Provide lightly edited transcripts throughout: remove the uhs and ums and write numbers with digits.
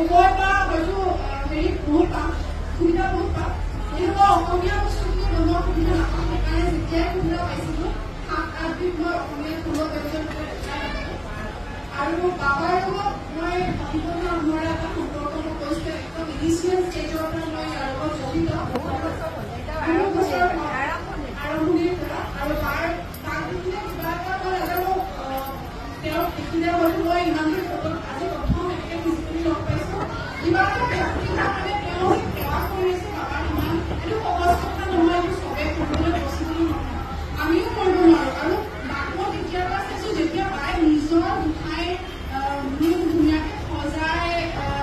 সময় বা হয়তো হেৰি বহুত পাম সুবিধা বহুত পাম কিন্তু মই অসমীয়া বস্তুখিনি বনোৱাৰ সুবিধা নাপাওঁ সেইকাৰণে যেতিয়াই সুবিধা পাইছিলোঁ 7-8 দিন মই অসমীয়া ফুলৰ ব্যৱসায় আৰু বাবাৰ লগত মই সম্পূৰ্ণ মোৰ এটা সম্পৰ্ক মই কৈছোঁ একদম ইনিচিয়েল ষ্টেজৰ পৰা মই ইয়াৰ লগত জড়িত আৰম্ভণিৰ পৰা আৰু তাৰ দেখিলে কিবা এটা মই নাজানো তেওঁক দেখিলে হয়তো মই ইমানদিন আজি প্ৰথম এনেকৈ ফিজিকেলি লগ পাইছোঁ কিবা এটা ব্যক্তিগতভাৱে তেওঁ সেৱা কৰি আছে বাবাৰ ইমান এইটো সহজ কথা নহয় এইটো চবেই কৰিবলৈ পচিবল নহয় আমিও কৰিব নোৱাৰোঁ আৰু মাক মই তেতিয়াৰ পৰা চাইছোঁ যেতিয়া বায়ে নিজৰ গোঠাই ধুনীয়াকৈ সজাই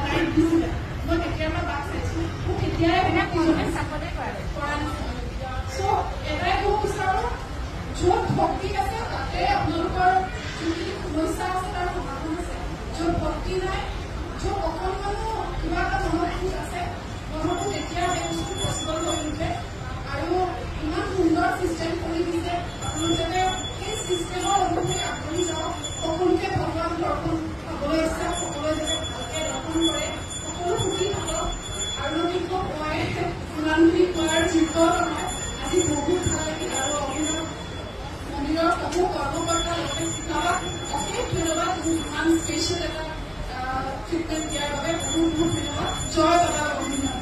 লাইট দিছিলে মই তেতিয়াৰ পৰা বাক চাইছোঁ মোক তেতিয়াই কৰা নাছিল চ' এটাই ক'ব বিচাৰোঁ য'ত ভক্তি আছে তাতে আপোনালোকৰ যিখিনি সমস্যা আছে তাৰ সমাধান আছে য'ত ভক্তি নাই য'ত অকণমানো কিবা এটা মনোভূত আছে মনতো তেতিয়া সেই বস্তু পচিবল হৈ উঠে আৰু ইমান সুন্দৰ চিষ্টেম কৰি দিছে আপোনালোক যাতে সেই চিষ্টেমৰ অনুসৰি আগবাঢ়ি যাওক সকলোকে ভগৱান দৰ্শন পাবলৈ ইচ্ছা সকলোৱে যাতে ভালকৈ দৰ্শন কৰে সকলো সুখী থাকক আৰু কি কওঁ মই ইমানখিনি কোৱাৰ যোগ্য নহয় আজি বহুত ভাল লাগিল আৰু অভিনৱ মন্দিৰৰ সমূহ কৰ্মকৰ্তাৰ লগতে শিকাবাক অশেষ ধন্যবাদ ইমান স্পেচিয়েল এটা ট্ৰিটমেণ্ট দিয়াৰ বাবে বহুত বহুত ধন্যবাদ জয় বাবা অভিনৱ।